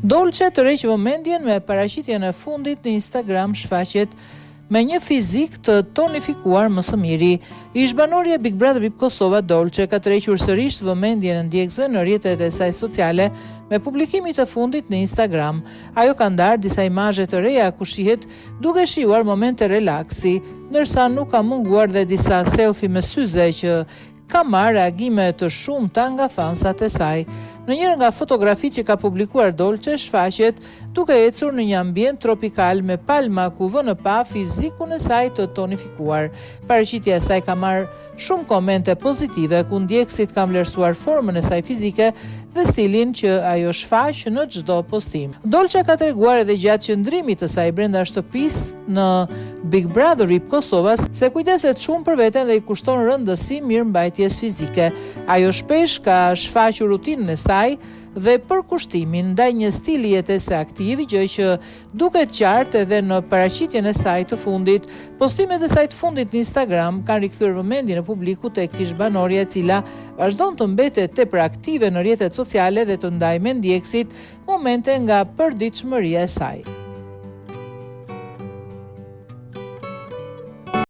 Dolce tërheq vëmendjen me paraqitjen e fundit në Instagram shfaqet me një fizik të tonifikuar më së miri. Ish banorja Big Brother VIP Kosova Dolce ka tërhequr sërish vëmendjen e ndjekësve në rrjetet e saj sociale me publikimin e fundit në Instagram. Ajo ka ndarë disa imazhe të reja ku shihet duke shijuar momente relaksi, ndërsa nuk ka munguar dhe disa selfie me syze që ka marrë reagime të shumta nga fansat e saj. Në njërë nga fotografitë që ka publikuar Dolce shfaqet duke ecur në një ambient tropikal me palma ku vë në pa fizikun e saj të tonifikuar. Paraqitja e saj ka marrë shumë komente pozitive ku ndjekësit kanë vlerësuar formën e saj fizike dhe stilin që ajo shfaq në çdo postim. Dolce ka treguar edhe gjatë qëndrimit të saj brenda shtëpisë në Big Brother VIP Kosova se kujdeset shumë për veten dhe i kushton rëndësi mirëmbajtjes fizike. Ajo shpesh ka shfaqur rutinën e saj dhe përkushtimin ndaj një stili jetese aktiv, gjë që duket qartë edhe në paraqitjen e saj të fundit. Postimet e saj të fundit në Instagram kanë rikthyer vëmendjen e publikut tek ish banorja e cila vazhdon të mbetet tepër aktive në rrjetet sociale dhe të ndajë me ndjekësit momente nga përditshmëria e saj.